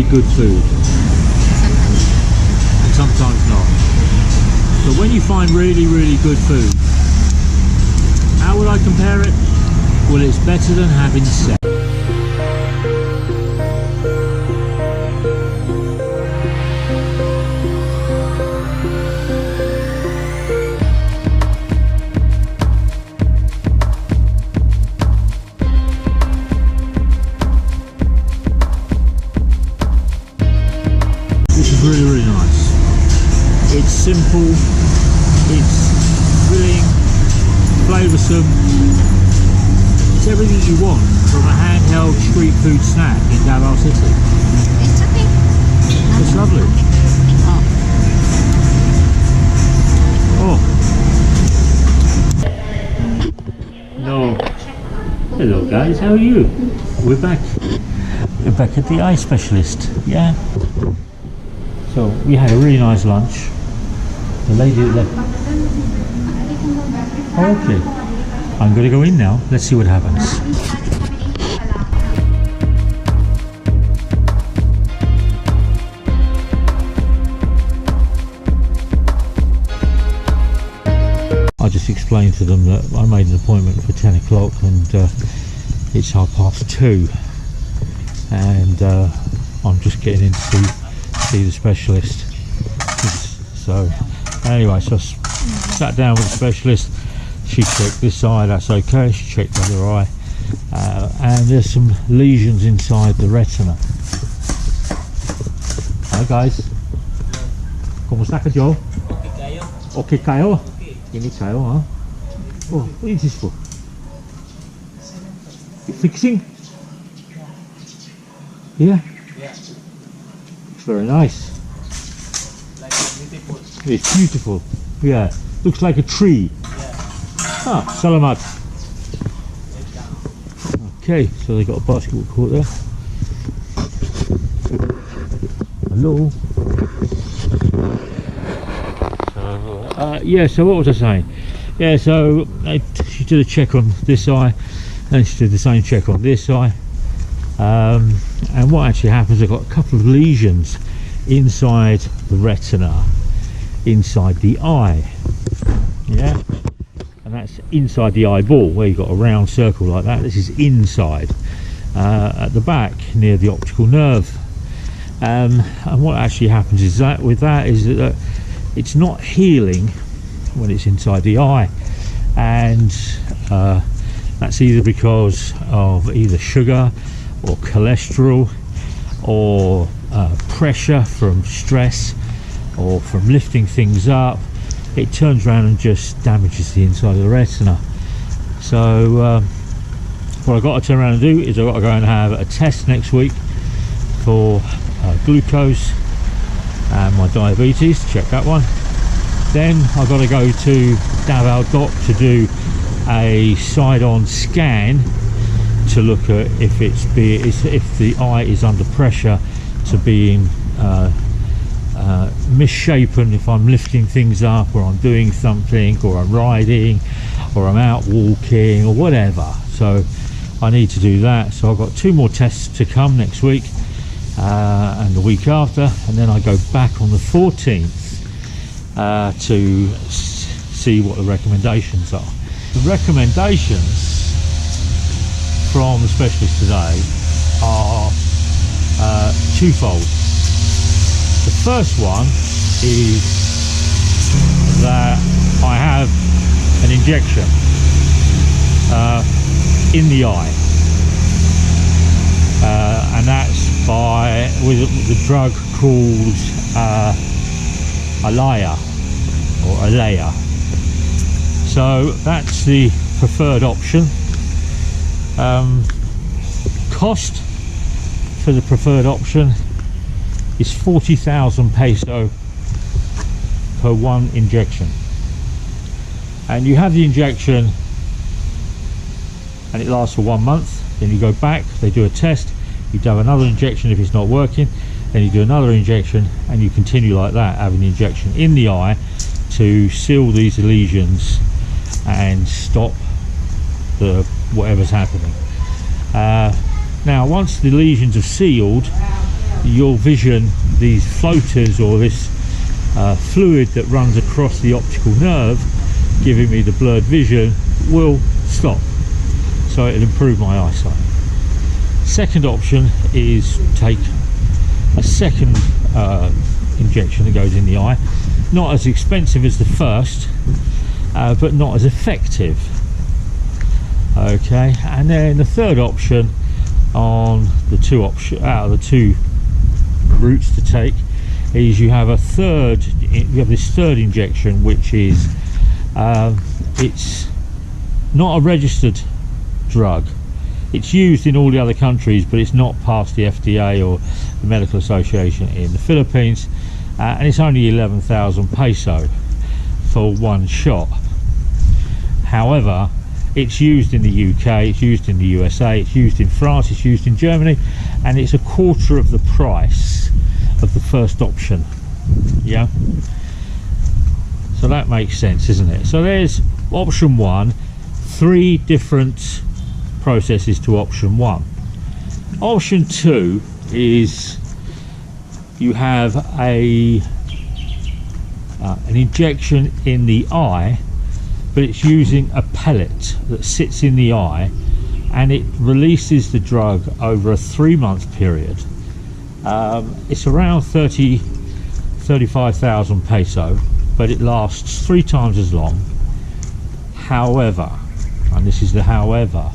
good food, and sometimes not. But when you find really, really good food, how would I compare it? Well, it's better than having sex. Really, really nice. It's simple, it's filling, flavoursome. It's everything you want from a handheld street food snack in Davao City. It's okay. It's lovely. Oh. No. Hello guys, how are you? We're back. We're back at the eye specialist. Yeah. So we had a really nice lunch. The lady that left. Oh, okay. I'm going to go in now. Let's see what happens. I just explained to them that I made an appointment for 10 o'clock and it's 2:30, and I'm just getting in to see the specialist. So anyway, so I sat down with the specialist. She checked this eye, that's okay. She checked the other eye, and there's some lesions inside the retina. Hi guys, kumusta ka Joe? Okay kayo? Ini kayo, huh? Oh, what is this for? Fixing? Yeah. It's very nice. Like beautiful. It's beautiful. Yeah. Looks like a tree. Yeah. Ah, salamat. Okay, so they got a basketball court there. Hello. Yeah, so what was I saying? Yeah, so she did a check on this eye, and she did the same check on this eye. And what actually happens, I've got a couple of lesions inside the retina, inside the eye. Yeah, and that's inside the eyeball, where you've got a round circle like that. This is inside, at the back near the optical nerve. And what actually happens is that it's not healing when it's inside the eye, and that's either because of either sugar or cholesterol or pressure from stress or from lifting things up. It turns around and just damages the inside of the retina. So what I've got to turn around and do is I've got to go and have a test next week for glucose and my diabetes, check that one. Then I've got to go to Davao Doc to do a side-on scan to look at if the eye is under pressure to being misshapen, if I'm lifting things up or I'm doing something or I'm riding or I'm out walking or whatever. So I need to do that. So I've got 2 more tests to come next week and the week after, and then I go back on the 14th to see what the recommendations are. The recommendations from the specialist today are twofold. The first one is that I have an injection in the eye, and that's with the drug called Alaya or Alea. So that's the preferred option. Cost for the preferred option is 40,000 peso per 1 injection, and you have the injection and it lasts for 1 month. Then you go back, they do a test, you have another injection if it's not working, then you do another injection, and you continue like that, having the injection in the eye to seal these lesions and stop whatever's happening. Now once the lesions are sealed, your vision, these floaters or this fluid that runs across the optical nerve, giving me the blurred vision, will stop. So it'll improve my eyesight. Second option is take a second injection that goes in the eye. Not as expensive as the first, but not as effective. Okay, and then the third option on the two routes to take is you have this third injection, which is it's not a registered drug. It's used in all the other countries, but it's not past the FDA or the Medical Association in the Philippines, and it's only 11,000 peso for one shot. However, it's used in the UK, it's used in the USA, it's used in France, it's used in Germany, and it's a quarter of the price of the first option. Yeah, so that makes sense, isn't it? So there's option one, 3 different processes to option one. Option two is you have an injection in the eye, but it's using a pellet that sits in the eye, and it releases the drug over a 3-month period. It's around 35,000 peso, but it lasts 3 times as long. However, and this is the however,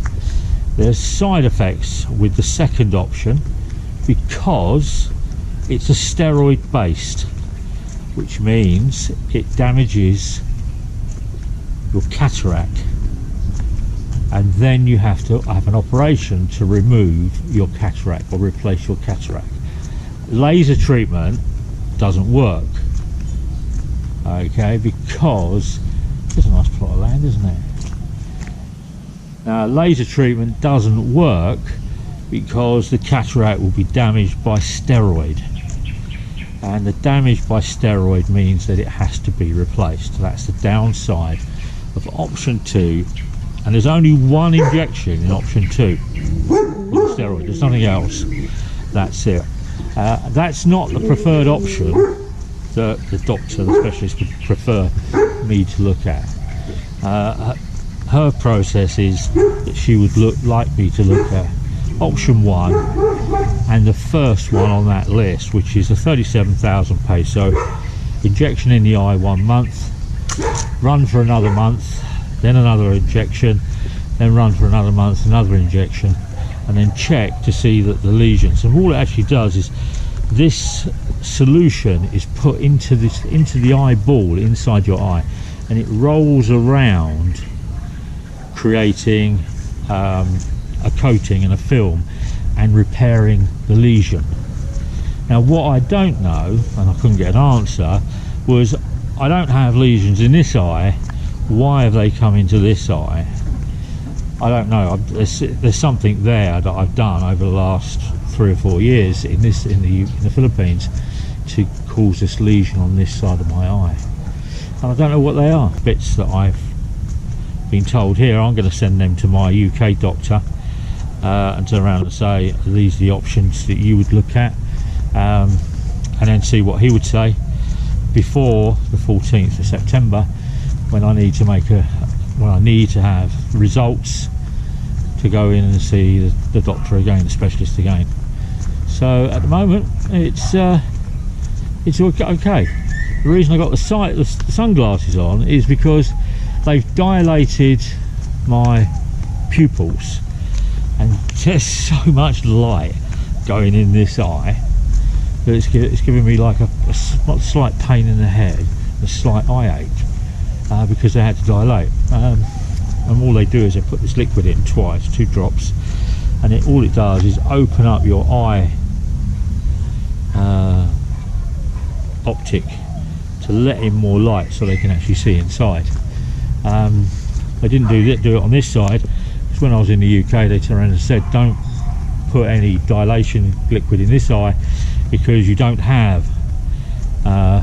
there's side effects with the second option because it's a steroid based, which means it damages your cataract, and then you have to have an operation to remove your cataract or replace your cataract. Laser treatment doesn't work, okay, because there's a nice plot of land, isn't it? Now, laser treatment doesn't work because the cataract will be damaged by steroid, and the damage by steroid means that it has to be replaced. That's the downside of option 2, and there's only one injection in option 2 with steroid. There's nothing else. That's it. That's not the preferred option that the doctor, the specialist, would prefer me to look at. Her process is that she would like me to look at option 1 and the first one on that list, which is a 37,000 peso injection in the eye, 1 month, run for another month, then another injection, then run for another month, another injection, and then check to see that the lesions, and all it actually does is this solution is put into the eyeball inside your eye, and it rolls around, creating a coating and a film and repairing the lesion. Now, what I don't know, and I couldn't get an answer, was I don't have lesions in this eye. Why have they come into this eye? I don't know. There's something there that I've done over the last 3 or 4 years in the Philippines to cause this lesion on this side of my eye, and I don't know what they are. Bits that I've been told here, I'm going to send them to my UK doctor and turn around and say, these are the options that you would look at, and then see what he would say before the 14th of September, when I need to have results to go in and see the doctor again, the specialist again. So at the moment it's okay. The reason I got the sunglasses on is because they've dilated my pupils, and there's so much light going in this eye that it's giving me like a slight pain in the head, a slight eye ache, because they had to dilate, and all they do is they put this liquid in twice, 2 drops, and all it does is open up your eye optic to let in more light so they can actually see inside. They didn't do it on this side, because when I was in the UK they turned around and said, don't put any dilation liquid in this eye because you don't have a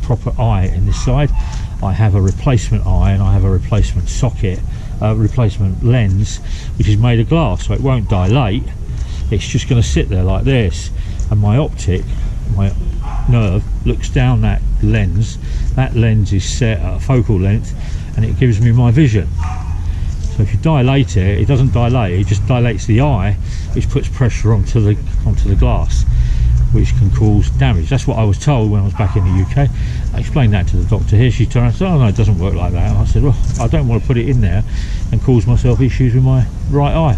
proper eye in this side. I have a replacement eye and I have a replacement socket replacement lens, which is made of glass, so it won't dilate. It's just going to sit there like this, and my optic, my nerve, looks down that lens. That lens is set at a focal length, and it gives me my vision. So if you dilate it, it doesn't dilate, it just dilates the eye, which puts pressure onto the glass, which can cause damage. That's what I was told when I was back in the UK. I explained that to the doctor here. She turned around and said, oh no, it doesn't work like that. And I said, well, I don't want to put it in there and cause myself issues with my right eye.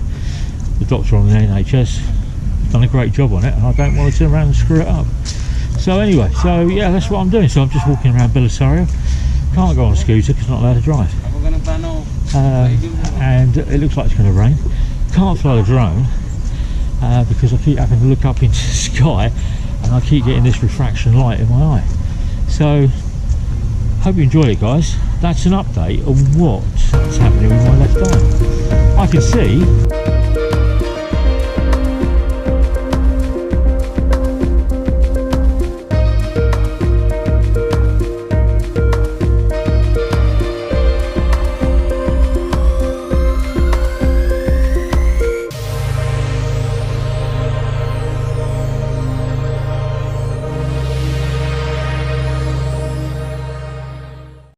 The doctor on the NHS has done a great job on it, and I don't want to turn around and screw it up. So anyway, so yeah, that's what I'm doing. So I'm just walking around Belisario. Can't go on a scooter because I'm not allowed to drive. And it looks like it's going to rain. Can't fly the drone because I keep having to look up into the sky, and I keep getting this refraction light in my eye. So hope you enjoyed it, guys. That's an update on what's happening with my left eye. I can see